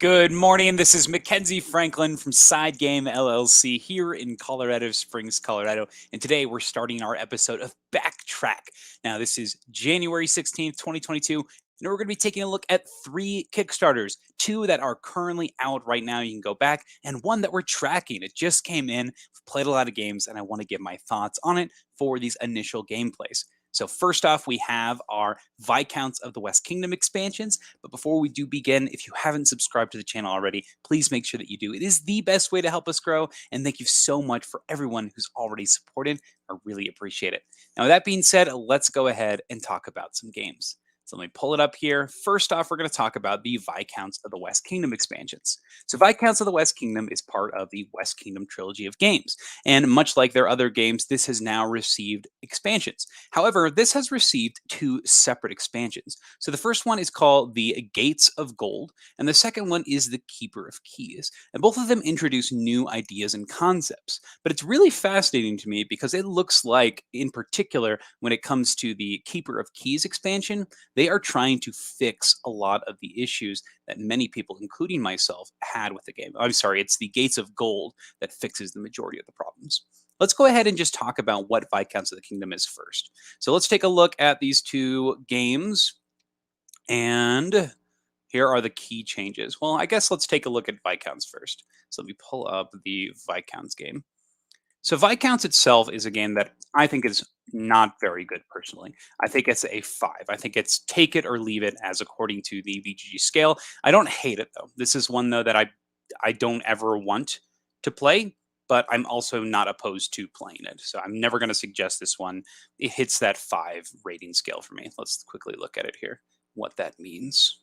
Good morning. This is Mackenzie Franklin from SideGame LLC here in Colorado Springs, Colorado. And today we're starting our episode of Backtrack. Now, this is January 16th, 2022. And we're going to be taking a look at 3 Kickstarters, 2 that are currently out right now. You can go back, and 1 that we're tracking. It just came in. We've played a lot of games, and I want to give my thoughts on it for these initial gameplays. So first off, we have our Viscounts of the West Kingdom expansions. But before we do begin, if you haven't subscribed to the channel already, please make sure that you do. It is the best way to help us grow. And thank you so much for everyone who's already supported. I really appreciate it. Now, with that being said, let's go ahead and talk about some games. So let me pull it up here. First off, we're going to talk about the Viscounts of the West Kingdom expansions. So Viscounts of the West Kingdom is part of the West Kingdom trilogy of games. And much like their other games, this has now received expansions. However, this has received 2 separate expansions. So the first one is called the Gates of Gold, and the second one is the Keeper of Keys. And both of them introduce new ideas and concepts. But it's really fascinating to me because it looks like, in particular, when it comes to the Keeper of Keys expansion, they are trying to fix a lot of the issues that many people, including myself, had with the game. I'm sorry, it's the Gates of Gold that fixes the majority of the problems. Let's go ahead and just talk about what Viscounts of the Kingdom is first. So let's take a look at these 2 games. And here are the key changes. Well, I guess let's take a look at Viscounts first. So let me pull up the Viscounts game. So Viscounts itself is a game that I think is not very good personally. I think it's a 5. I think it's take it or leave it as according to the VGG scale. I don't hate it though. This is one though that I don't ever want to play, but I'm also not opposed to playing it. So I'm never going to suggest this one. It hits that 5 rating scale for me. Let's quickly look at it here, what that means.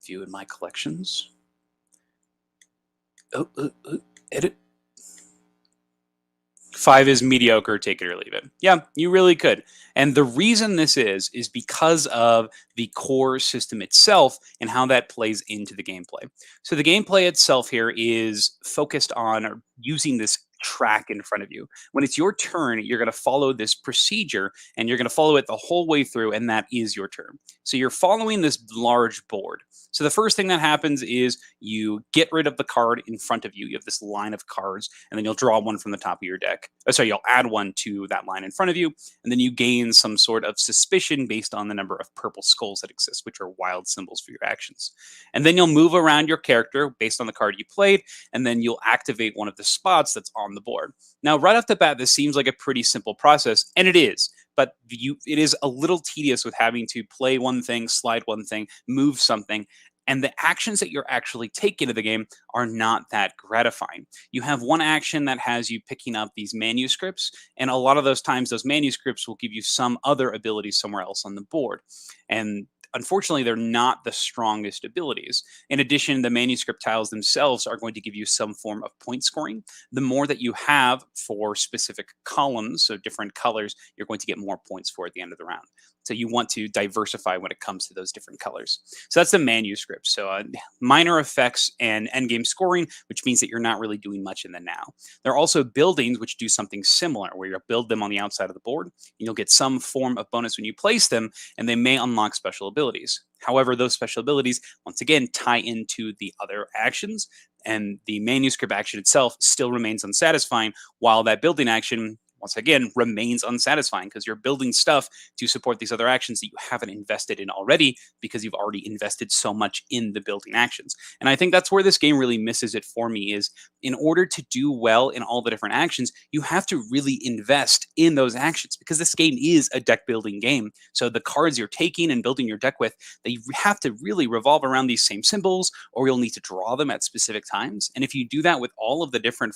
View in my collections. Edit. 5 is mediocre, take it or leave it. Yeah, you really could. And the reason this is because of the core system itself and how that plays into the gameplay. So the gameplay itself here is focused on using this track in front of you. When it's your turn, you're going to follow this procedure and you're going to follow it the whole way through, and that is your turn. So you're following this large board. So the first thing that happens is you get rid of the card in front of you. You have this line of cards, and then you'll draw one from the top of your deck. Oh, sorry, you'll add one to that line in front of you, and then you gain some sort of suspicion based on the number of purple skulls that exist, which are wild symbols for your actions. And then you'll move around your character based on the card you played, and then you'll activate one of the spots that's on the board. Now, right off the bat, this seems like a pretty simple process, and it is. But it is a little tedious with having to play one thing, slide one thing, move something, and the actions that you're actually taking to the game are not that gratifying. You have one action that has you picking up these manuscripts, and a lot of those times those manuscripts will give you some other ability somewhere else on the board. And unfortunately, they're not the strongest abilities. In addition, the manuscript tiles themselves are going to give you some form of point scoring. The more that you have for specific columns, so different colors, you're going to get more points for at the end of the round. So you want to diversify when it comes to those different colors. So that's the manuscript. So minor effects and endgame scoring, which means that you're not really doing much in the now. There are also buildings which do something similar, where you'll build them on the outside of the board, and you'll get some form of bonus when you place them, and they may unlock special abilities. However, those special abilities, once again, tie into the other actions, and the manuscript action itself still remains unsatisfying, while that building action, once again, remains unsatisfying because you're building stuff to support these other actions that you haven't invested in already because you've already invested so much in the building actions. And I think that's where this game really misses it for me, is in order to do well in all the different actions, you have to really invest in those actions, because this game is a deck building game. So the cards you're taking and building your deck with, they have to really revolve around these same symbols, or you'll need to draw them at specific times. And if you do that with all of the different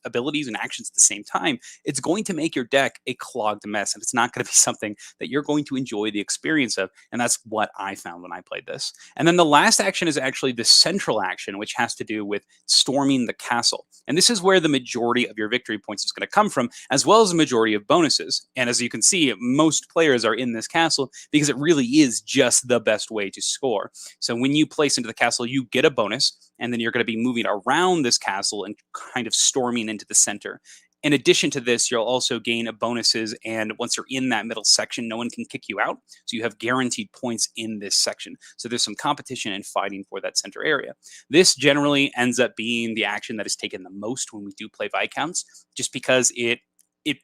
abilities and actions at the same time, it's going to make your deck a clogged mess, and it's not going to be something that you're going to enjoy the experience of. And that's what I found when I played this. And then the last action is actually the central action, which has to do with storming the castle. And this is where the majority of your victory points is going to come from, as well as the majority of bonuses. And as you can see, most players are in this castle because it really is just the best way to score. So when you place into the castle, you get a bonus, and then you're going to be moving around this castle and kind of storming into the center. In addition to this, you'll also gain bonuses, and once you're in that middle section, no one can kick you out. So you have guaranteed points in this section. So there's some competition and fighting for that center area. This generally ends up being the action that is taken the most when we do play Viscounts, just because it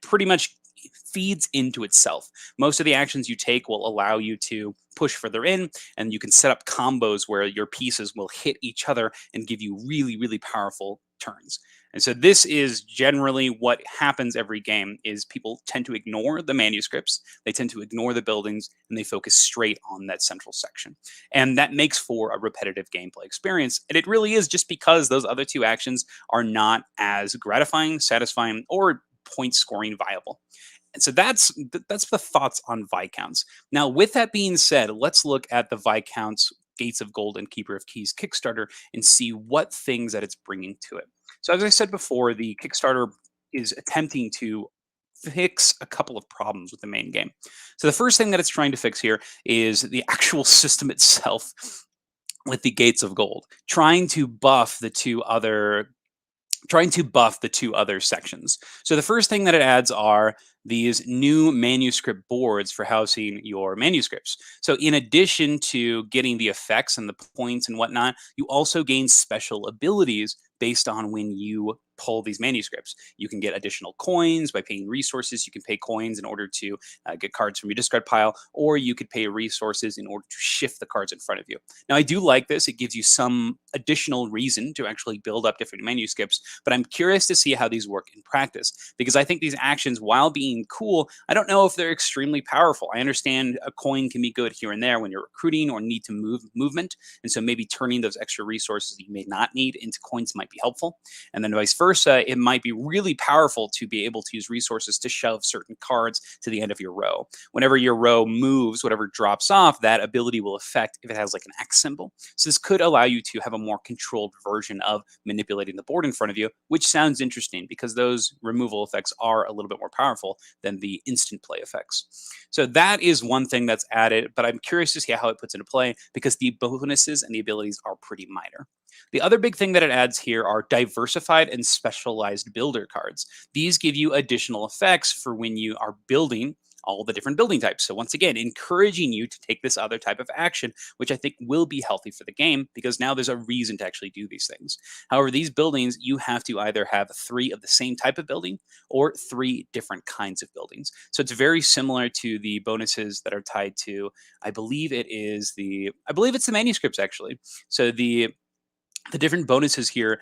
pretty much feeds into itself. Most of the actions you take will allow you to push further in, and you can set up combos where your pieces will hit each other and give you really, really powerful turns. And so this is generally what happens every game is people tend to ignore the manuscripts, they tend to ignore the buildings, and they focus straight on that central section. And that makes for a repetitive gameplay experience. And it really is just because those other two actions are not as gratifying, satisfying, or point scoring viable. And so that's the thoughts on Viscounts. Now, with that being said, let's look at the Viscounts Gates of Gold and Keeper of Keys Kickstarter and see what things that it's bringing to it. So as I said before, the Kickstarter is attempting to fix a couple of problems with the main game. So the first thing that it's trying to fix here is the actual system itself with the Gates of Gold, trying to buff the two other sections. So the first thing that it adds are these new manuscript boards for housing your manuscripts. So in addition to getting the effects and the points and whatnot, you also gain special abilities based on when you pull these manuscripts. You can get additional coins by paying resources. You can pay coins in order to get cards from your discard pile, or you could pay resources in order to shift the cards in front of you. Now, I do like this. It gives you some additional reason to actually build up different manuscripts, but I'm curious to see how these work in practice, because I think these actions, while being cool, I don't know if they're extremely powerful. I understand a coin can be good here and there when you're recruiting or need to move movement, and so maybe turning those extra resources that you may not need into coins might be helpful. And then vice versa, it might be really powerful to be able to use resources to shove certain cards to the end of your row. Whenever your row moves, whatever drops off, that ability will affect if it has like an X symbol. So this could allow you to have a more controlled version of manipulating the board in front of you, which sounds interesting because those removal effects are a little bit more powerful than the instant play effects. So that is one thing that's added, but I'm curious to see how it puts into play because the bonuses and the abilities are pretty minor. The other big thing that it adds here are diversified and specialized builder cards. These give you additional effects for when you are building all the different building types. So once again, encouraging you to take this other type of action, which I think will be healthy for the game because now there's a reason to actually do these things. However, these buildings, you have to either have 3 of the same type of building or 3 different kinds of buildings. So it's very similar to the bonuses that are tied to, I believe it's the manuscripts actually. So the different bonuses here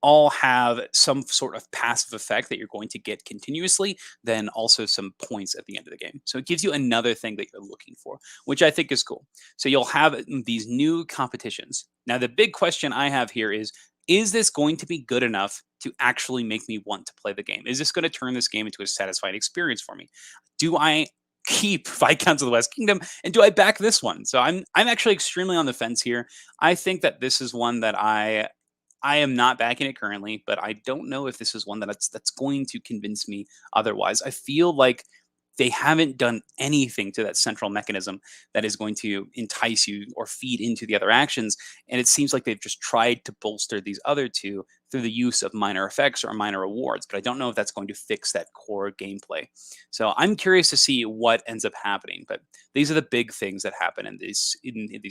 all have some sort of passive effect that you're going to get continuously, then also some points at the end of the game. So it gives you another thing that you're looking for, which I think is cool. So you'll have these new competitions. Now, the big question I have here is this going to be good enough to actually make me want to play the game? Is this going to turn this game into a satisfying experience for me? Do I keep Viscounts of the West Kingdom, and do I back this one? So I'm actually extremely on the fence here. I think that this is one that I am not backing it currently, but I don't know if this is one that's going to convince me otherwise. I feel like they haven't done anything to that central mechanism that is going to entice you or feed into the other actions. And it seems like they've just tried to bolster these other two through the use of minor effects or minor rewards. But I don't know if that's going to fix that core gameplay. So I'm curious to see what ends up happening. But these are the big things that happen in these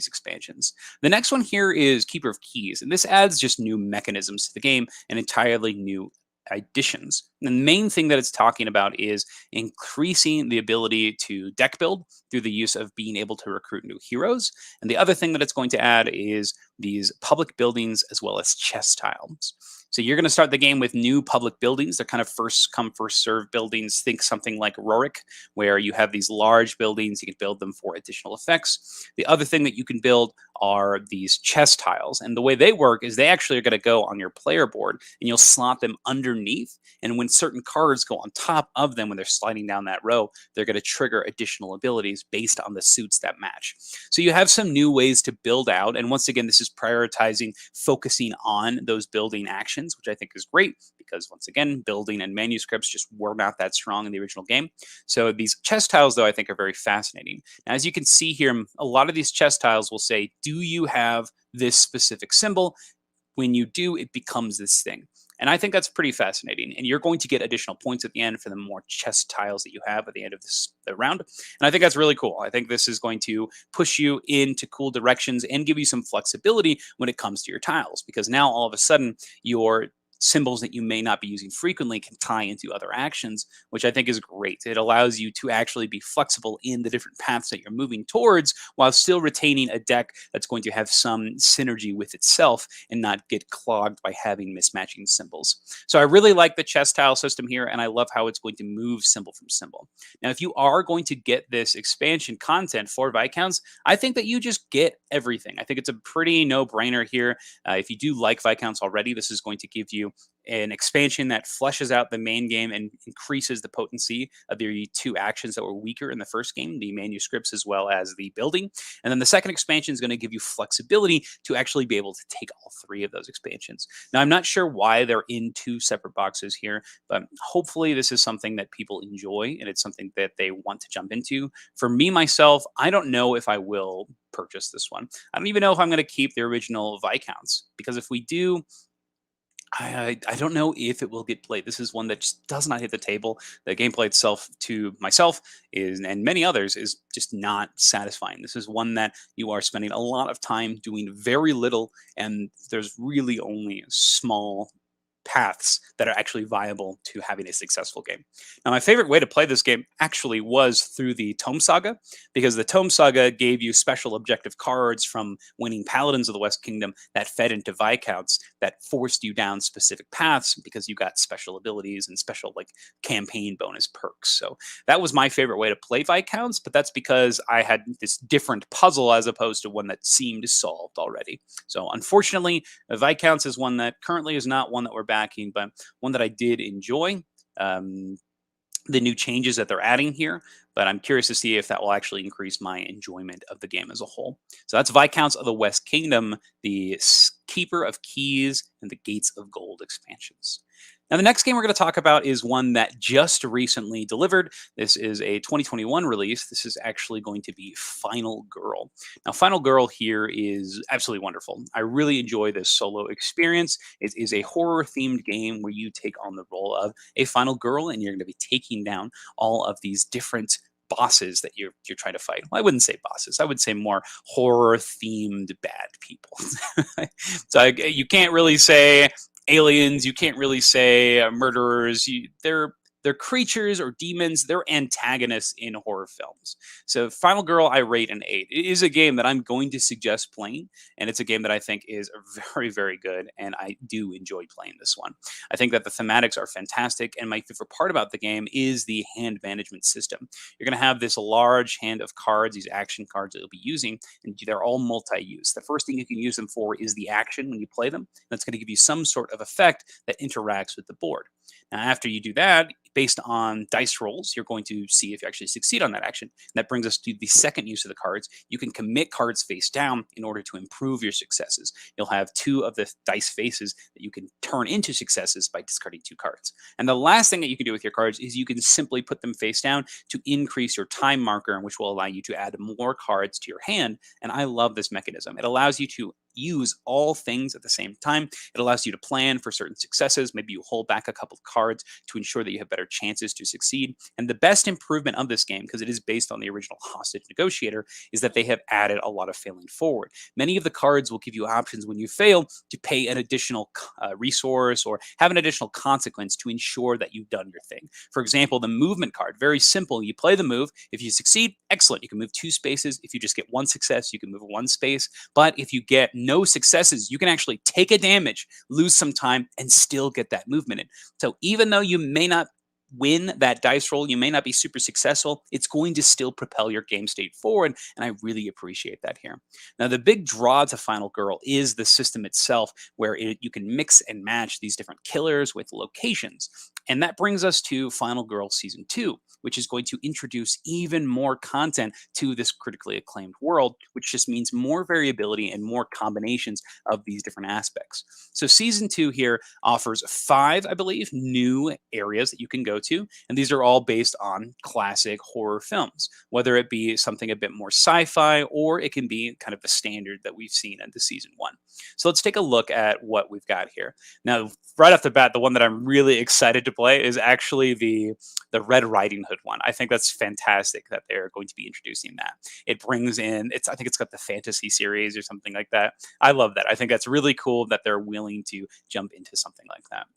expansions. The next one here is Keeper of Keys. And this adds just new mechanisms to the game and entirely new additions. And the main thing that it's talking about is increasing the ability to deck build through the use of being able to recruit new heroes. And the other thing that it's going to add is these public buildings as well as chest tiles. So you're going to start the game with new public buildings. They're kind of first come, first serve buildings. Think something like Rorik, where you have these large buildings. You can build them for additional effects. The other thing that you can build are these chest tiles. And the way they work is they actually are going to go on your player board and you'll slot them underneath. And when certain cards go on top of them, when they're sliding down that row, they're going to trigger additional abilities based on the suits that match. So you have some new ways to build out. And once again, this is prioritizing focusing on those building actions, which I think is great because once again, building and manuscripts just were not that strong in the original game. So these chest tiles, though, I think are very fascinating. Now, as you can see here, a lot of these chest tiles will say, do you have this specific symbol? When you do, it becomes this thing. And I think that's pretty fascinating. And you're going to get additional points at the end for the more chess tiles that you have at the end of the round. And I think that's really cool. I think this is going to push you into cool directions and give you some flexibility when it comes to your tiles, because now all of a sudden your symbols that you may not be using frequently can tie into other actions, which I think is great. It allows you to actually be flexible in the different paths that you're moving towards while still retaining a deck that's going to have some synergy with itself and not get clogged by having mismatching symbols. So I really like the chess tile system here, and I love how it's going to move symbol from symbol. Now, if you are going to get this expansion content for Viscounts, I think that you just get everything. I think it's a pretty no-brainer here. If you do like Viscounts already, this is going to give you an expansion that fleshes out the main game and increases the potency of the two actions that were weaker in the first game, the manuscripts as well as the building. And then the second expansion is going to give you flexibility to actually be able to take all three of those expansions. Now, I'm not sure why they're in two separate boxes here, but hopefully this is something that people enjoy and it's something that they want to jump into. For me, myself, I don't know if I will purchase this one. I don't even know if I'm going to keep the original Viscounts, because if we do, I don't know if it will get played. This is one that just does not hit the table. The gameplay itself, to myself, is and many others, is just not satisfying. This is one that you are spending a lot of time doing very little, and there's really only small paths that are actually viable to having a successful game. Now, my favorite way to play this game actually was through the Tome Saga, because the Tome Saga gave you special objective cards from winning Paladins of the West Kingdom that fed into Viscounts that forced you down specific paths because you got special abilities and special like campaign bonus perks. So that was my favorite way to play Viscounts, but that's because I had this different puzzle as opposed to one that seemed solved already. So unfortunately, Viscounts is one that currently is not one that we're backing, but one that I did enjoy. The new changes that they're adding here, but I'm curious to see if that will actually increase my enjoyment of the game as a whole. So that's Viscounts of the West Kingdom, the Keeper of Keys and the Gates of Gold expansions. Now, the next game we're going to talk about is one that just recently delivered. This is a 2021 release. This is actually going to be Final Girl. Now, Final Girl here is absolutely wonderful. I really enjoy this solo experience. It is a horror-themed game where you take on the role of a final girl, and you're going to be taking down all of these different bosses that you're trying to fight. Well, I wouldn't say bosses. I would say more horror-themed bad people. So you can't really say aliens, you can't really say murderers. They're creatures or demons. They're antagonists in horror films. So Final Girl, I rate an 8. It is a game that I'm going to suggest playing, and it's a game that I think is very, very good, and I do enjoy playing this one. I think that the thematics are fantastic, and my favorite part about the game is the hand management system. You're going to have this large hand of cards, these action cards that you'll be using, and they're all multi-use. The first thing you can use them for is the action when you play them. That's going to give you some sort of effect that interacts with the board. Now, after you do that, based on dice rolls, you're going to see if you actually succeed on that action. And that brings us to the second use of the cards. You can commit cards face down in order to improve your successes. You'll have 2 of the dice faces that you can turn into successes by discarding 2 cards. And the last thing that you can do with your cards is you can simply put them face down to increase your time marker, which will allow you to add more cards to your hand. And I love this mechanism. It allows you to use all things at the same time. It allows you to plan for certain successes. Maybe you hold back a couple of cards to ensure that you have better chances to succeed. And the best improvement of this game, because it is based on the original Hostage Negotiator, is that they have added a lot of failing forward. Many of the cards will give you options when you fail to pay an additional resource or have an additional consequence to ensure that you've done your thing. For example, the movement card, very simple. You play the move. If you succeed, excellent. You can move 2 spaces. If you just get 1 success, you can move 1 space. But if you get no successes, you can actually take a damage, lose some time, and still get that movement in. So even though you may not win that dice roll, you may not be super successful, it's going to still propel your game state forward, and I really appreciate that here. Now, the big draw to Final Girl is the system itself, where you can mix and match these different killers with locations. And that brings us to Final Girl Season 2, which is going to introduce even more content to this critically acclaimed world, which just means more variability and more combinations of these different aspects. So Season 2 here offers 5, I believe, new areas that you can go to, and these are all based on classic horror films, whether it be something a bit more sci-fi or it can be kind of the standard that we've seen in the Season 1. So let's take a look at what we've got here. Now, right off the bat, the one that I'm really excited to play is actually the Red Riding Hood one. I think that's fantastic that they're going to be introducing that. It brings in, I think it's got the fantasy series or something like that. I love that. I think that's really cool that they're willing to jump into something like that.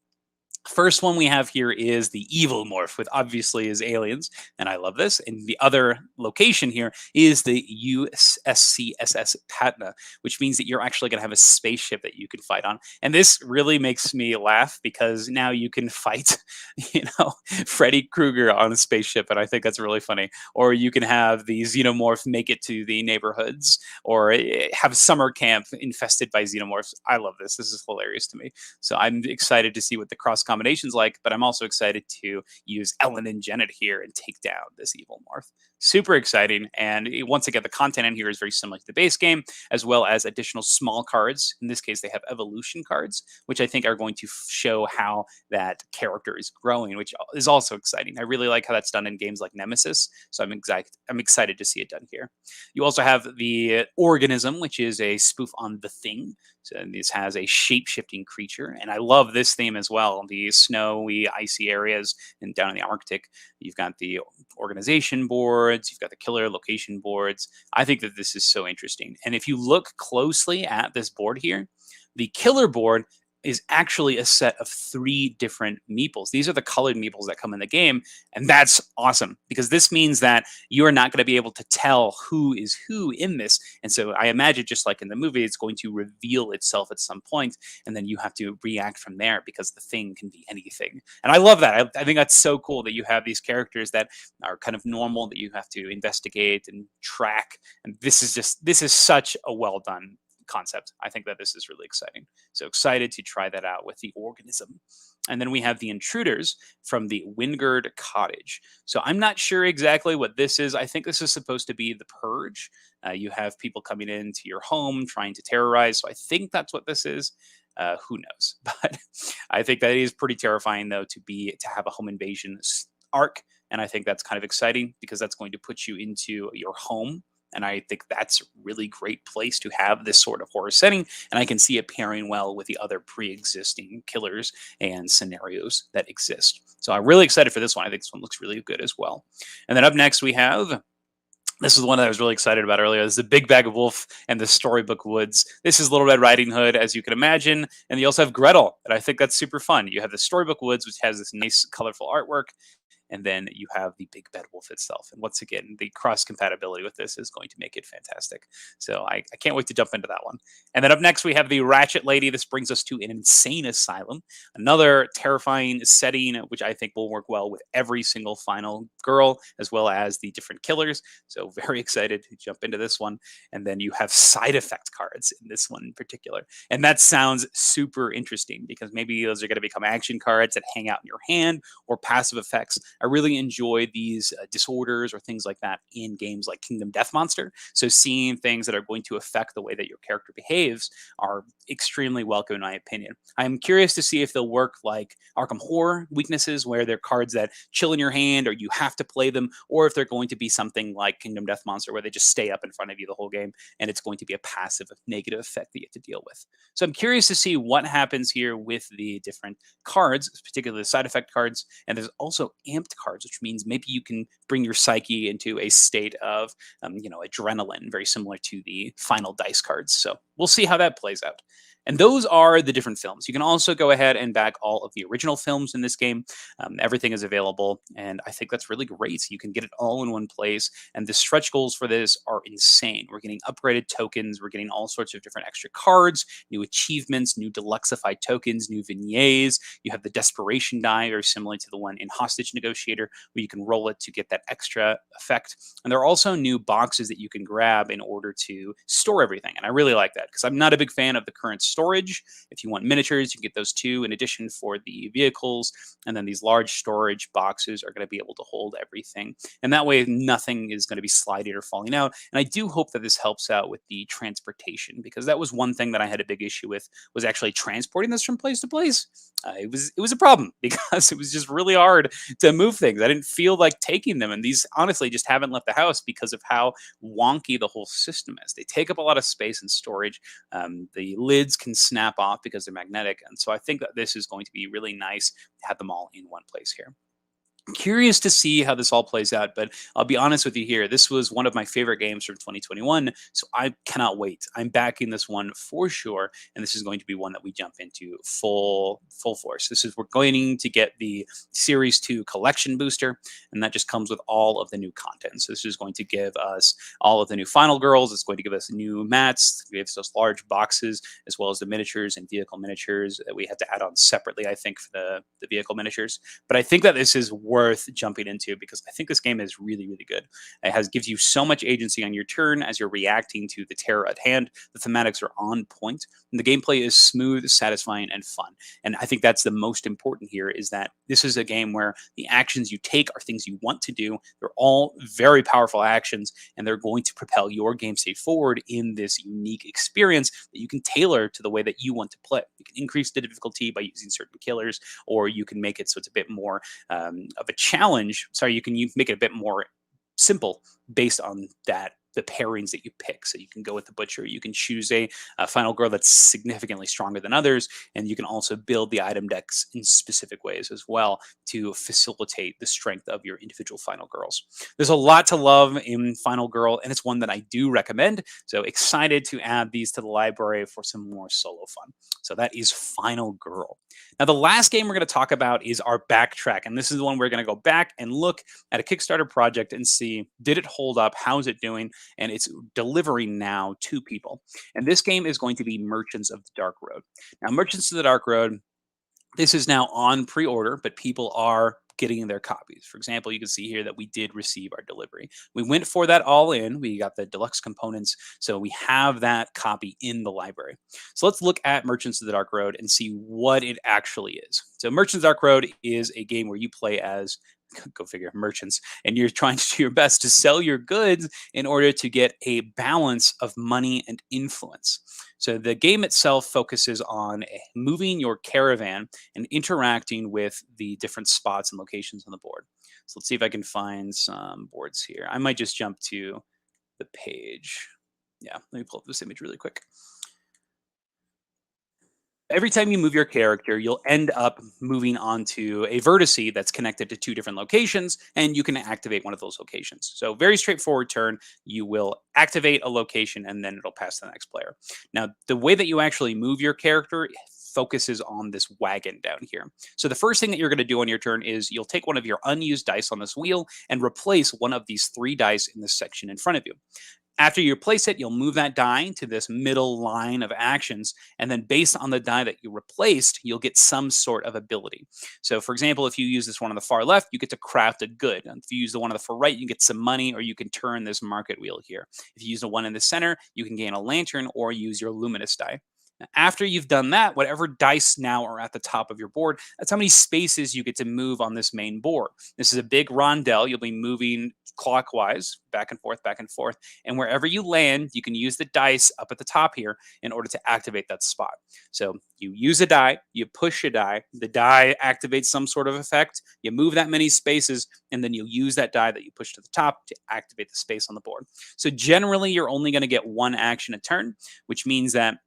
First one we have here is the evil morph, with obviously his aliens, and I love this. And the other location here is the USCSS Patna, which means that you're actually going to have a spaceship that you can fight on. And this really makes me laugh because now you can fight, Freddy Krueger on a spaceship, and I think that's really funny. Or you can have the xenomorph make it to the neighborhoods, or have summer camp infested by xenomorphs. I love this. This is hilarious to me. So I'm excited to see what the cross combinations like, but I'm also excited to use Ellen and Janet here and take down this evil morph. Super exciting. And once again, the content in here is very similar to the base game, as well as additional small cards. In this case, they have evolution cards, which I think are going to show how that character is growing, which is also exciting. I really like how that's done in games like Nemesis. So I'm excited to see it done here. You also have the organism, which is a spoof on The Thing. So this has a shape-shifting creature, and I love this theme as well. The snowy, icy areas and down in the Arctic. You've got the organization boards, you've got the killer location boards. I think that this is so interesting. And if you look closely at this board here, the killer board is actually a set of 3 different meeples. These are the colored meeples that come in the game, and that's awesome because this means that you are not going to be able to tell who is who in this. And so I imagine, just like in the movie, it's going to reveal itself at some point, and then you have to react from there because the thing can be anything. And I love that. I think that's so cool that you have these characters that are kind of normal that you have to investigate and track. And this is such a well done concept. I think that this is really exciting. So excited to try that out with the organism. And then we have the intruders from the Wingard Cottage. So I'm not sure exactly what this is. I think this is supposed to be the Purge. You have people coming into your home trying to terrorize. So I think that's what this is. Who knows? But I think that is pretty terrifying, though, to have a home invasion arc. And I think that's kind of exciting because that's going to put you into your home. And I think that's a really great place to have this sort of horror setting. And I can see it pairing well with the other pre-existing killers and scenarios that exist. So I'm really excited for this one. I think this one looks really good as well. And then up next we have, this is the one that I was really excited about earlier. This is the Big Bag of Wolf and the Storybook Woods. This is Little Red Riding Hood, as you can imagine. And you also have Gretel, and I think that's super fun. You have the Storybook Woods, which has this nice, colorful artwork. And then you have the Big Bad Wolf itself. And once again, the cross compatibility with this is going to make it fantastic. So I can't wait to jump into that one. And then up next, we have the Ratchet Lady. This brings us to an insane asylum, another terrifying setting, which I think will work well with every single final girl, as well as the different killers. So very excited to jump into this one. And then you have side effect cards in this one in particular. And that sounds super interesting because maybe those are going to become action cards that hang out in your hand, or passive effects. I really enjoy these disorders or things like that in games like Kingdom Death Monster. So seeing things that are going to affect the way that your character behaves are extremely welcome in my opinion. I'm curious to see if they'll work like Arkham Horror weaknesses, where they're cards that chill in your hand or you have to play them, or if they're going to be something like Kingdom Death Monster where they just stay up in front of you the whole game and it's going to be a passive negative effect that you have to deal with. So I'm curious to see what happens here with the different cards, particularly the side effect cards. And there's also amped cards, which means maybe you can bring your psyche into a state of, adrenaline, very similar to the final dice cards. So we'll see how that plays out. And those are the different films. You can also go ahead and back all of the original films in this game. Everything is available, and I think that's really great. You can get it all in one place, and the stretch goals for this are insane. We're getting upgraded tokens. We're getting all sorts of different extra cards, new achievements, new deluxeified tokens, new vignettes. You have the desperation die, very similar to the one in Hostage Negotiation. negotiator where you can roll it to get that extra effect. And there are also new boxes that you can grab in order to store everything. And I really like that because I'm not a big fan of the current storage. If you want miniatures, you can get those too in addition for the vehicles. And then these large storage boxes are going to be able to hold everything. And that way, nothing is going to be sliding or falling out. And I do hope that this helps out with the transportation, because that was one thing that I had a big issue with, was actually transporting this from place to place. It was a problem because it was just really hard to move things. I didn't feel like taking them, and these honestly just haven't left the house because of how wonky the whole system is. They take up a lot of space and storage. The lids can snap off because they're magnetic, and so I think that this is going to be really nice to have them all in one place here. Curious to see how this all plays out, but I'll be honest with you here. This was one of my favorite games from 2021, so I cannot wait. I'm backing this one for sure, and this is going to be one that we jump into full force. We're going to get the Series 2 collection booster, and that just comes with all of the new content. So this is going to give us all of the new final girls. It's going to give us new mats. We have those large boxes, as well as the miniatures and vehicle miniatures that we have to add on separately, I think, for the vehicle miniatures. But I think that this is worth jumping into because I think this game is really, really good. It gives you so much agency on your turn as you're reacting to the terror at hand. The thematics are on point, and the gameplay is smooth, satisfying, and fun. And I think that's the most important here, is that this is a game where the actions you take are things you want to do. They're all very powerful actions, and they're going to propel your game state forward in this unique experience that you can tailor to the way that you want to play. You can increase the difficulty by using certain killers, or you can make it so it's a bit more of a challenge. Sorry, you make it a bit more simple based on the pairings that you pick. So you can go with the butcher. You can choose a final girl that's significantly stronger than others, and you can also build the item decks in specific ways as well to facilitate the strength of your individual final girls. There's a lot to love in Final Girl, and it's one that I do recommend. So excited to add these to the library for some more solo fun. So that is Final Girl. Now, the last game we're going to talk about is our backtrack, and this is the one we're going to go back and look at a Kickstarter project and see, did it hold up? How's it doing? And it's delivering now to people. And this game is going to be Merchants of the Dark Road. Now, Merchants of the Dark Road, this is now on pre-order, but people are getting their copies. For example, you can see here that we did receive our delivery. We went for that all in. We got the deluxe components, so we have that copy in the library. So let's look at Merchants of the Dark Road and see what it actually is. So Merchants of the Dark Road is a game where you play as, go figure, merchants, and you're trying to do your best to sell your goods in order to get a balance of money and influence. So the game itself focuses on moving your caravan and interacting with the different spots and locations on the board. So let's see if I can find some boards here. I might just jump to the page. Yeah, let me pull up this image really quick. Every time you move your character, you'll end up moving onto a vertice that's connected to two different locations, and you can activate one of those locations. So very straightforward turn. You will activate a location, and then it'll pass to the next player. Now, the way that you actually move your character focuses on this wagon down here. So the first thing that you're going to do on your turn is you'll take one of your unused dice on this wheel and replace one of these 3 dice in this section in front of you. After you place it, you'll move that die to this middle line of actions, and then based on the die that you replaced, you'll get some sort of ability. So for example, if you use this one on the far left, you get to craft a good. And if you use the one on the far right, you get some money, or you can turn this market wheel here. If you use the one in the center, you can gain a lantern or use your luminous die. After you've done that, whatever dice now are at the top of your board, that's how many spaces you get to move on this main board. This is a big rondelle. You'll be moving clockwise, back and forth, back and forth. And wherever you land, you can use the dice up at the top here in order to activate that spot. So you use a die, you push a die, the die activates some sort of effect, you move that many spaces, and then you use that die that you push to the top to activate the space on the board. So generally, you're only going to get one action a turn, which means that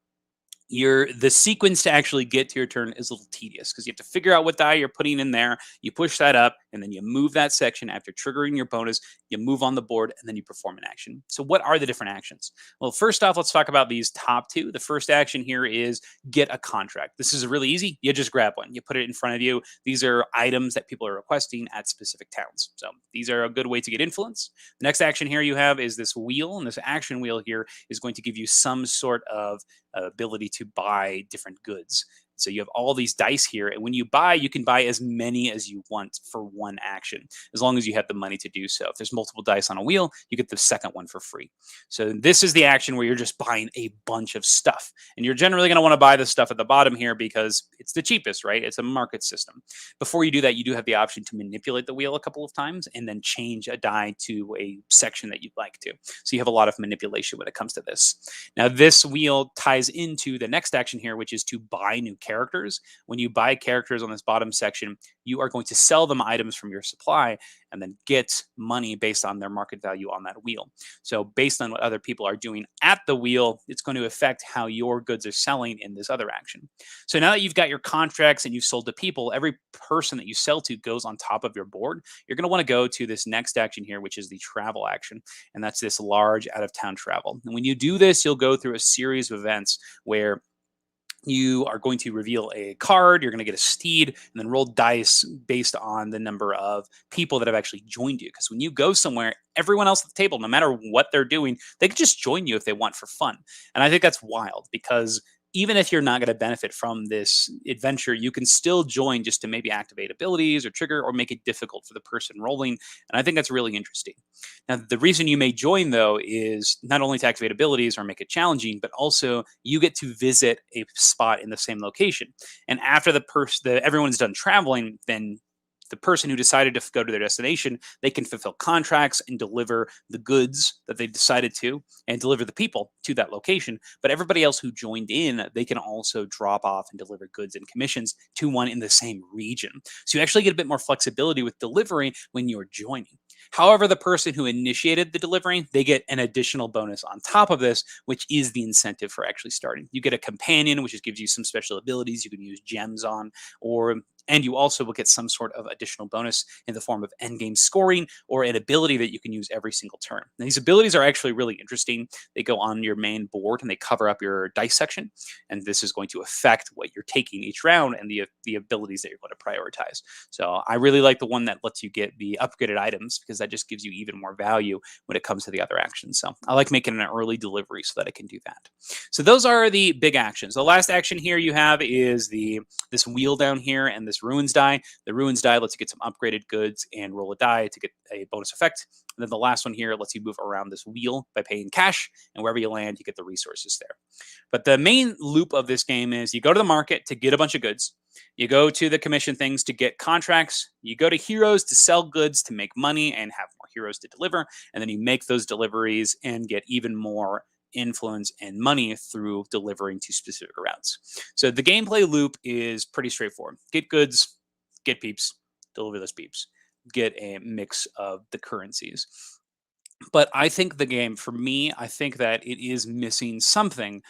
the sequence to actually get to your turn is a little tedious because you have to figure out what die you're putting in there. You push that up, and then you move that section. After triggering your bonus, you move on the board, and then you perform an action. So what are the different actions? Well, first off, let's talk about these top 2. The first action here is get a contract. This is really easy. You just grab one. You put it in front of you. These are items that people are requesting at specific towns. So these are a good way to get influence. The next action here you have is this wheel, and this action wheel here is going to give you some sort of ability to buy different goods. So you have all these dice here, and when you buy, you can buy as many as you want for one action, as long as you have the money to do so. If there's multiple dice on a wheel, you get the second one for free. So this is the action where you're just buying a bunch of stuff, and you're generally going to want to buy the stuff at the bottom here because it's the cheapest, right? It's a market system. Before you do that, you do have the option to manipulate the wheel a couple of times and then change a die to a section that you'd like to. So you have a lot of manipulation when it comes to this. Now, this wheel ties into the next action here, which is to buy new characters. When you buy characters on this bottom section, you are going to sell them items from your supply and then get money based on their market value on that wheel. So based on what other people are doing at the wheel, it's going to affect how your goods are selling in this other action. So now that you've got your contracts and you've sold to people, every person that you sell to goes on top of your board. You're going to want to go to this next action here, which is the travel action. And that's this large out of town travel. And when you do this, you'll go through a series of events where you are going to reveal a card, you're going to get a steed, and then roll dice based on the number of people that have actually joined you. Because when you go somewhere, everyone else at the table, no matter what they're doing, they can just join you if they want for fun. And I think that's wild because even if you're not going to benefit from this adventure, you can still join just to maybe activate abilities or trigger or make it difficult for the person rolling. And I think that's really interesting. Now, the reason you may join, though, is not only to activate abilities or make it challenging, but also you get to visit a spot in the same location. And after everyone's done traveling, then the person who decided to go to their destination, they can fulfill contracts and deliver the goods that they decided to and deliver the people to that location. But everybody else who joined in, they can also drop off and deliver goods and commissions to one in the same region. So you actually get a bit more flexibility with delivery when you're joining. However, the person who initiated the delivery, they get an additional bonus on top of this, which is the incentive for actually starting. You get a companion, which just gives you some special abilities you can use gems on, and you also will get some sort of additional bonus in the form of endgame scoring or an ability that you can use every single turn. Now, these abilities are actually really interesting. They go on your main board and they cover up your dice section. And this is going to affect what you're taking each round and the abilities that you're going to prioritize. So I really like the one that lets you get the upgraded items because that just gives you even more value when it comes to the other actions. So I like making an early delivery so that I can do that. So those are the big actions. The last action here you have is this wheel down here and this ruins die. The ruins die lets you get some upgraded goods and roll a die to get a bonus effect. And then the last one here lets you move around this wheel by paying cash, and wherever you land, you get the resources there. But the main loop of this game is you go to the market to get a bunch of goods. You go to the commission things to get contracts. You go to heroes to sell goods to make money and have more heroes to deliver. And then you make those deliveries and get even more influence and money through delivering to specific routes. So the gameplay loop is pretty straightforward. Get goods, get peeps, deliver those peeps, get a mix of the currencies. But I think the game, for me, I think that it is missing something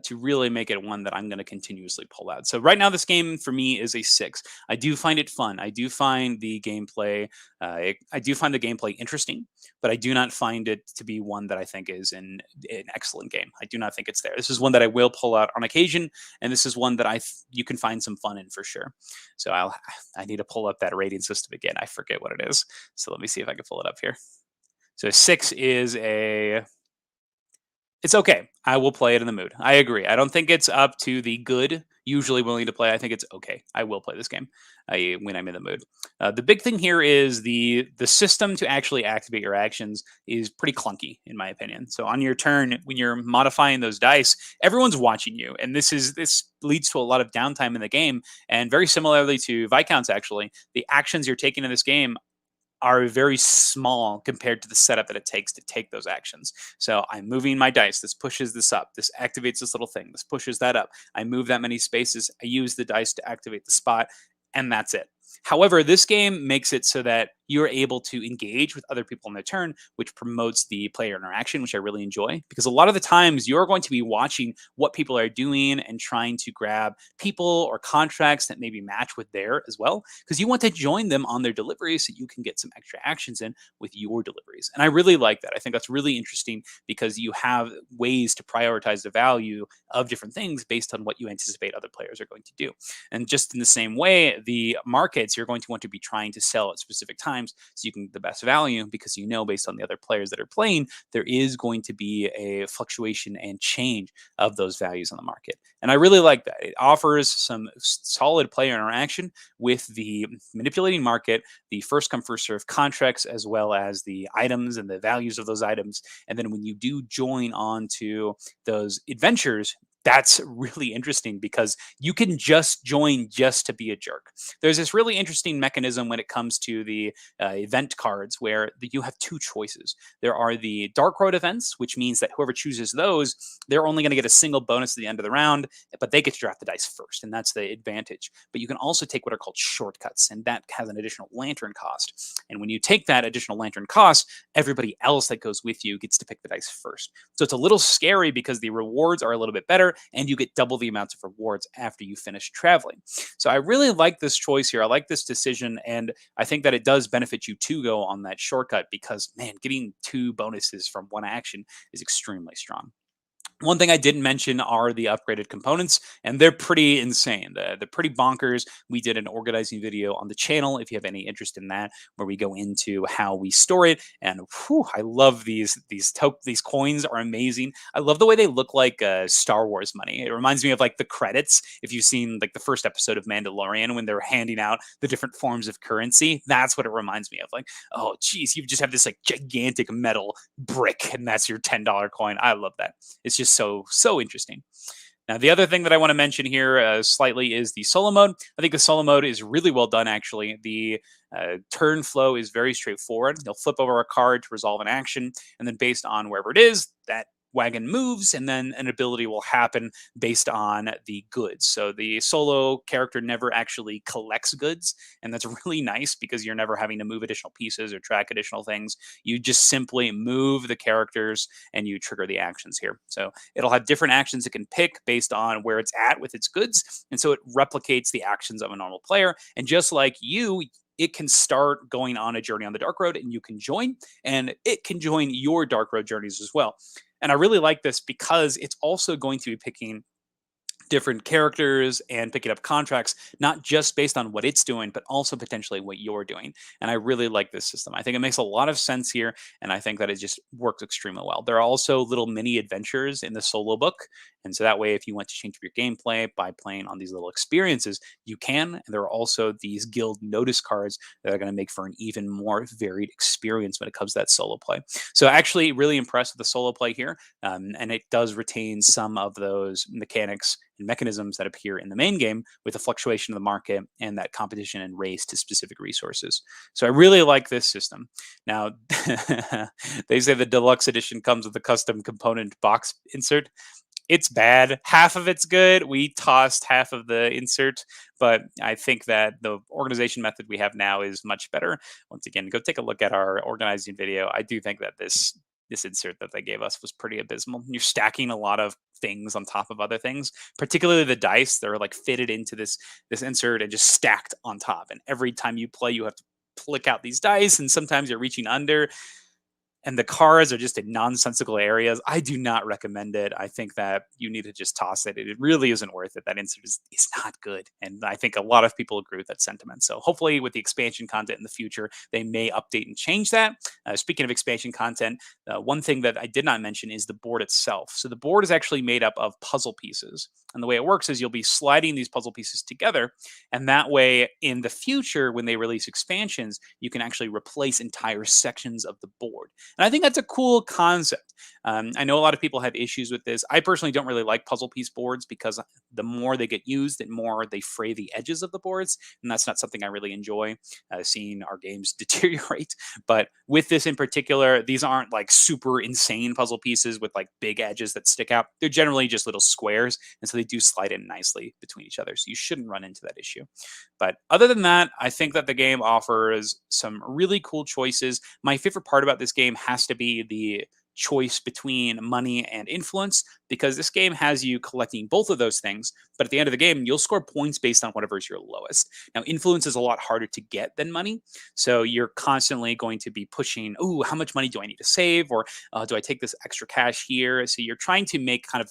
to really make it one that I'm going to continuously pull out. So right now, this game for me is a 6. I do find it fun. I do find the gameplay. I do find the gameplay interesting, but I do not find it to be one that I think is an excellent game. I do not think it's there. This is one that I will pull out on occasion, and this is one that you can find some fun in for sure. So I need to pull up that rating system again. I forget what it is. So let me see if I can pull it up here. So 6 is it's okay. I will play it in the mood. I agree. I don't think it's up to the good, usually willing to play. I think it's okay. I will play this game when I'm in the mood. The big thing here is the system to actually activate your actions is pretty clunky, in my opinion. So on your turn, when you're modifying those dice, everyone's watching you, and this leads to a lot of downtime in the game. And very similarly to Viscounts, actually, the actions you're taking in this game are very small compared to the setup that it takes to take those actions. So I'm moving my dice. This pushes this up. This activates this little thing. This pushes that up. I move that many spaces. I use the dice to activate the spot, and that's it. However, this game makes it so that you're able to engage with other people on their turn, which promotes the player interaction, which I really enjoy. Because a lot of the times you're going to be watching what people are doing and trying to grab people or contracts that maybe match with their as well. Because you want to join them on their deliveries so you can get some extra actions in with your deliveries. And I really like that. I think that's really interesting because you have ways to prioritize the value of different things based on what you anticipate other players are going to do. And just in the same way, the market markets, you're going to want to be trying to sell at specific times so you can get the best value, because you know based on the other players that are playing, there is going to be a fluctuation and change of those values on the market. And I really like that. It offers some solid player interaction with the manipulating market, the first come first serve contracts, as well as the items and the values of those items. And then when you do join on to those adventures, that's really interesting because you can just join just to be a jerk. There's this really interesting mechanism when it comes to the event cards where you have two choices. There are the Dark Road events, which means that whoever chooses those, they're only going to get a single bonus at the end of the round, but they get to draft the dice first, and that's the advantage. But you can also take what are called shortcuts, and that has an additional lantern cost. And when you take that additional lantern cost, everybody else that goes with you gets to pick the dice first. So it's a little scary because the rewards are a little bit better, and you get double the amounts of rewards after you finish traveling. So I really like this choice here. I like this decision, and I think that it does benefit you to go on that shortcut because, man, getting 2 bonuses from one action is extremely strong. One thing I didn't mention are the upgraded components, and they're pretty insane. They're pretty bonkers. We did an organizing video on the channel if you have any interest in that, where we go into how we store it. And whew, I love these coins are amazing. I love the way they look like Star Wars money. It reminds me of like the credits. If you've seen like the first episode of Mandalorian when they're handing out the different forms of currency, that's what it reminds me of. Like, oh, geez, you just have this like gigantic metal brick, and that's your $10 coin. I love that. It's just so interesting. Now, the other thing that I want to mention here slightly is the solo mode. I think the solo mode is really well done, actually. The turn flow is very straightforward. You'll flip over a card to resolve an action, and then based on wherever it is, that wagon moves, and then an ability will happen based on the goods. So the solo character never actually collects goods, and that's really nice because you're never having to move additional pieces or track additional things. You just simply move the characters and you trigger the actions here. So it'll have different actions it can pick based on where it's at with its goods, and so it replicates the actions of a normal player. And just like you, it can start going on a journey on the Dark Road, and you can join, and it can join your Dark Road journeys as well. And I really like this because it's also going to be picking different characters and picking up contracts, not just based on what it's doing, but also potentially what you're doing. And I really like this system. I think it makes a lot of sense here, and I think that it just works extremely well. There are also little mini adventures in the solo book. And so that way, if you want to change up your gameplay by playing on these little experiences, you can. And there are also these guild notice cards that are going to make for an even more varied experience when it comes to that solo play. So actually really impressed with the solo play here. And it does retain some of those mechanics and mechanisms that appear in the main game with the fluctuation of the market and that competition and race to specific resources. So I really like this system. Now, they say the deluxe edition comes with a custom component box insert. It's bad. Half of it's good. We tossed half of the insert, but I think that the organization method we have now is much better. Once again, go take a look at our organizing video. I do think that this insert that they gave us was pretty abysmal. You're stacking a lot of things on top of other things, particularly the dice. They're like fitted into this insert and just stacked on top. And every time you play, you have to flick out these dice, and sometimes you're reaching under, and the cards are just in nonsensical areas. I do not recommend it. I think that you need to just toss it. It really isn't worth it. That insert is not good. And I think a lot of people agree with that sentiment. So hopefully with the expansion content in the future, they may update and change that. Speaking of expansion content, one thing that I did not mention is the board itself. So the board is actually made up of puzzle pieces. And the way it works is you'll be sliding these puzzle pieces together. And that way, in the future, when they release expansions, you can actually replace entire sections of the board. And I think that's a cool concept. I know a lot of people have issues with this. I personally don't really like puzzle piece boards because the more they get used, the more they fray the edges of the boards. And that's not something I really enjoy, seeing our games deteriorate. But with this in particular, these aren't like super insane puzzle pieces with like big edges that stick out. They're generally just little squares. And so they do slide in nicely between each other. So you shouldn't run into that issue. But other than that, I think that the game offers some really cool choices. My favorite part about this game has to be the choice between money and influence, because this game has you collecting both of those things, but at the end of the game you'll score points based on whatever's your lowest. Now, influence is a lot harder to get than money, so you're constantly going to be pushing, oh, how much money do I need to save, or do I take this extra cash here? So you're trying to make kind of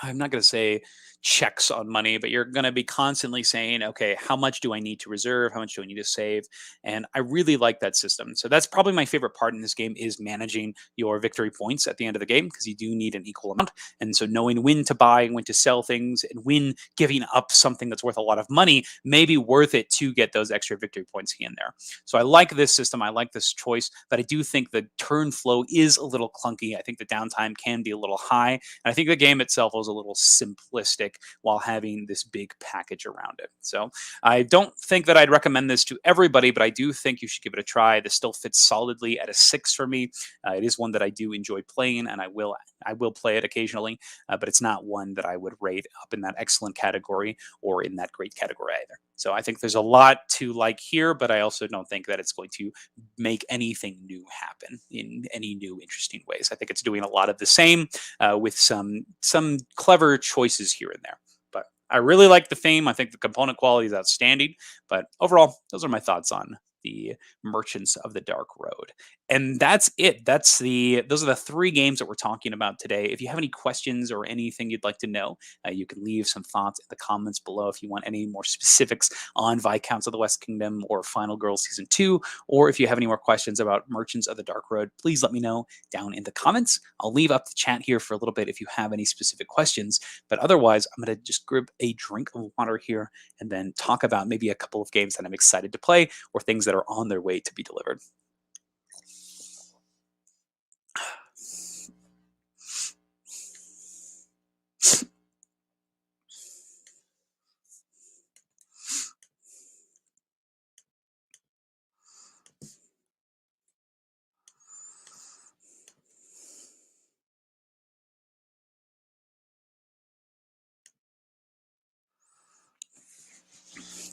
I'm not going to say checks on money, but you're going to be constantly saying, okay, how much do I need to reserve? How much do I need to save? And I really like that system. So that's probably my favorite part in this game is managing your victory points at the end of the game, because you do need an equal amount. And so knowing when to buy and when to sell things, and when giving up something that's worth a lot of money may be worth it to get those extra victory points in there. So I like this system. I like this choice, but I do think the turn flow is a little clunky. I think the downtime can be a little high. And I think the game itself was a little simplistic while having this big package around it. So I don't think that I'd recommend this to everybody, but I do think you should give it a try. This still fits solidly at a 6 for me. It is one that I do enjoy playing, and I will play it occasionally, but it's not one that I would rate up in that excellent category or in that great category either. So I think there's a lot to like here, but I also don't think that it's going to make anything new happen in any new interesting ways. I think it's doing a lot of the same, with some clever choices here and there. But I really like the theme. I think the component quality is outstanding. But overall, those are my thoughts on the Merchants of the Dark Road. And that's it. Those are the three games that we're talking about today. If you have any questions or anything you'd like to know, you can leave some thoughts in the comments below if you want any more specifics on Viscounts of the West Kingdom or Final Girls Season 2, or if you have any more questions about Merchants of the Dark Road, please let me know down in the comments. I'll leave up the chat here for a little bit if you have any specific questions, but otherwise, I'm going to just grab a drink of water here and then talk about maybe a couple of games that I'm excited to play or things that are on their way to be delivered.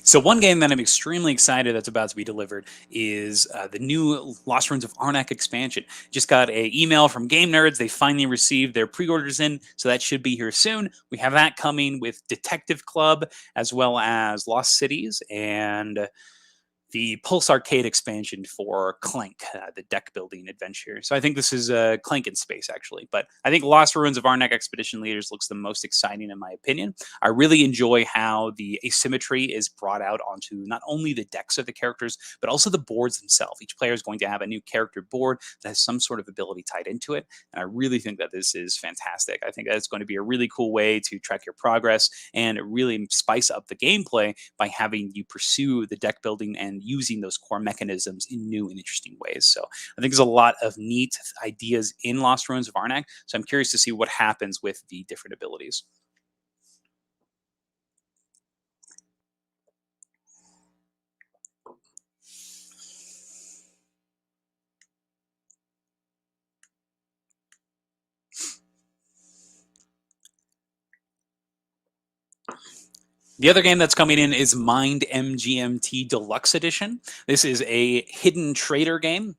So one game that I'm extremely excited that's about to be delivered is the new Lost Ruins of Arnak expansion. Just got a email from Game Nerds. They finally received their pre-orders in, so that should be here soon. We have that coming with Detective Club, as well as Lost Cities, and the Pulse Arcade expansion for Clank, the deck building adventure. So I think this is Clank in space, actually. But I think Lost Ruins of Arnak Expedition Leaders looks the most exciting, in my opinion. I really enjoy how the asymmetry is brought out onto not only the decks of the characters, but also the boards themselves. Each player is going to have a new character board that has some sort of ability tied into it. And I really think that this is fantastic. I think that it's going to be a really cool way to track your progress and really spice up the gameplay by having you pursue the deck building and using those core mechanisms in new and interesting ways. So I think there's a lot of neat ideas in Lost Ruins of Arnak. So I'm curious to see what happens with the different abilities. The other game that's coming in is Mind MGMT Deluxe Edition. This is a hidden trader game.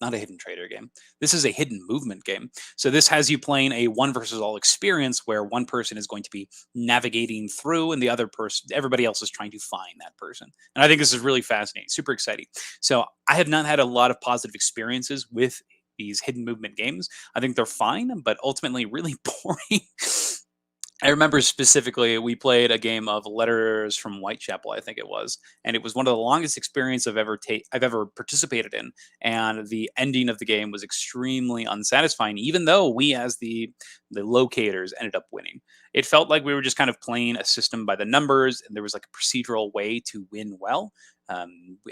Not a hidden trader game. This is a hidden movement game. So this has you playing a one versus all experience where one person is going to be navigating through and the other person, everybody else is trying to find that person. And I think this is really fascinating, super exciting. So I have not had a lot of positive experiences with these hidden movement games. I think they're fine, but ultimately really boring. I remember specifically we played a game of Letters from Whitechapel, I think it was, and it was one of the longest experience I've ever participated in. And the ending of the game was extremely unsatisfying, even though we, as the locators, ended up winning. It felt like we were just kind of playing a system by the numbers, and there was like a procedural way to win well.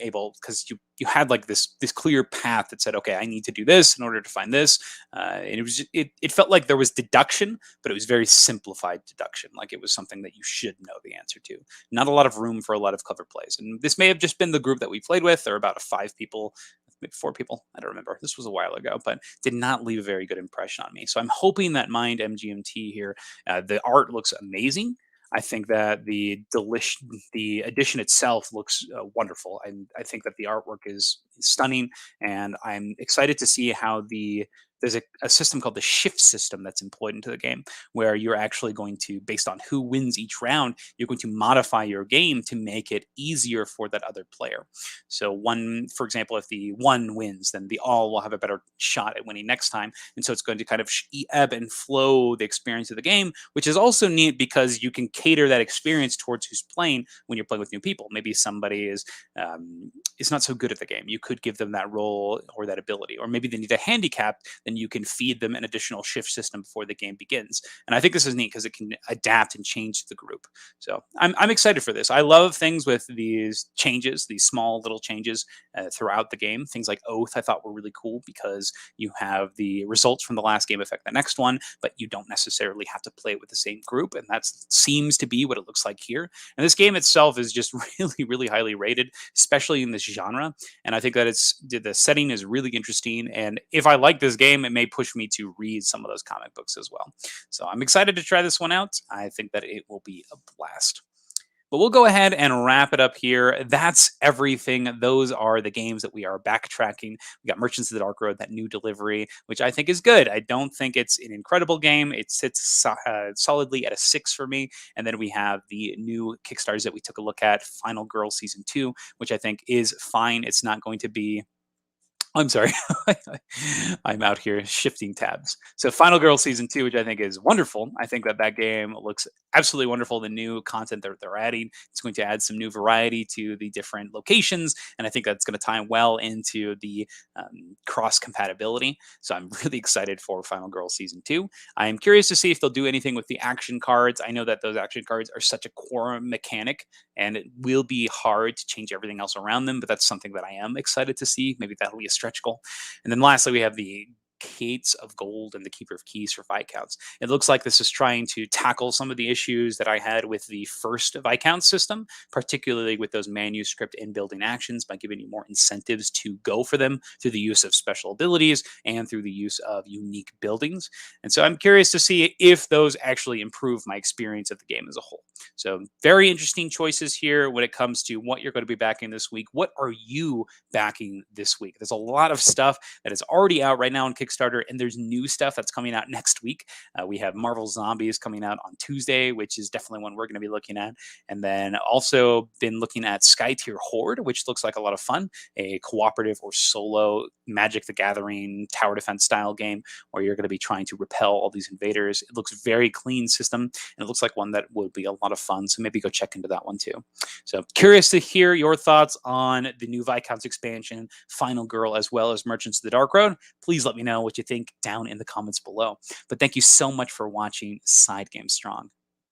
Able because you had like this clear path that said, okay, I need to do this in order to find this, and it felt like there was deduction, but it was very simplified deduction. Like it was something that you should know the answer to. Not a lot of room for a lot of clever plays. And this may have just been the group that we played with. There were about 5 people, maybe 4 people. I don't remember. This was a while ago, but did not leave a very good impression on me. So I'm hoping that Mind MGMT here, the art looks amazing. I think that the edition itself looks wonderful. I think that the artwork is stunning, and I'm excited to see how the there's a system called the shift system that's employed into the game, where you're actually going to, based on who wins each round, you're going to modify your game to make it easier for that other player. So one, for example, if the one wins, then the all will have a better shot at winning next time. And so it's going to kind of ebb and flow the experience of the game, which is also neat because you can cater that experience towards who's playing when you're playing with new people. Maybe somebody is not so good at the game. You could give them that role or that ability, or maybe they need a handicap. Then you can feed them an additional shift system before the game begins. And I think this is neat because it can adapt and change the group. So I'm excited for this. I love things with these changes, these small little changes throughout the game. Things like Oath I thought were really cool because you have the results from the last game affect the next one, but you don't necessarily have to play it with the same group. And that seems to be what it looks like here. And this game itself is just really, really highly rated, especially in this genre. And I think that the setting is really interesting. And if I like this game, it may push me to read some of those comic books as well. So I'm excited to try this one out. I think that it will be a blast. But we'll go ahead and wrap it up here. That's everything. Those are the games that we are backtracking. We got Merchants of the Dark Road, that new delivery, which I think is good. I don't think it's an incredible game. It sits solidly at a 6 for me. And then we have the new Kickstarters that we took a look at, Final Girl Season 2, which I think is fine. It's not going to be, I'm sorry. I'm out here shifting tabs. So Final Girl Season 2, which I think is wonderful. I think that that game looks absolutely wonderful. The new content that they're adding, it's going to add some new variety to the different locations. And I think that's going to tie well into the cross compatibility. So I'm really excited for Final Girl Season 2. I am curious to see if they'll do anything with the action cards. I know that those action cards are such a core mechanic, and it will be hard to change everything else around them, but that's something that I am excited to see. Maybe that'll be a stretch goal. And then lastly, we have the Gates of Gold and the Keeper of Keys for Viscounts. It looks like this is trying to tackle some of the issues that I had with the first Viscount system, particularly with those manuscript and building actions, by giving you more incentives to go for them through the use of special abilities and through the use of unique buildings. And so I'm curious to see if those actually improve my experience of the game as a whole. So very interesting choices here when it comes to what you're going to be backing this week. What are you backing this week? There's a lot of stuff that is already out right now on Kickstarter, and there's new stuff that's coming out next week. We have Marvel Zombies coming out on Tuesday, which is definitely one we're going to be looking at. And then also been looking at Sky Tier Horde, which looks like a lot of fun, a cooperative or solo Magic the Gathering tower defense style game where you're going to be trying to repel all these invaders. It looks very clean system, and it looks like one that would be a lot of fun. So maybe go check into that one too. So curious to hear your thoughts on the new Viscounts expansion, Final Girl, as well as Merchants of the Dark Road. Please let me know what you think down in the comments below. But thank you so much for watching Side Game Strong.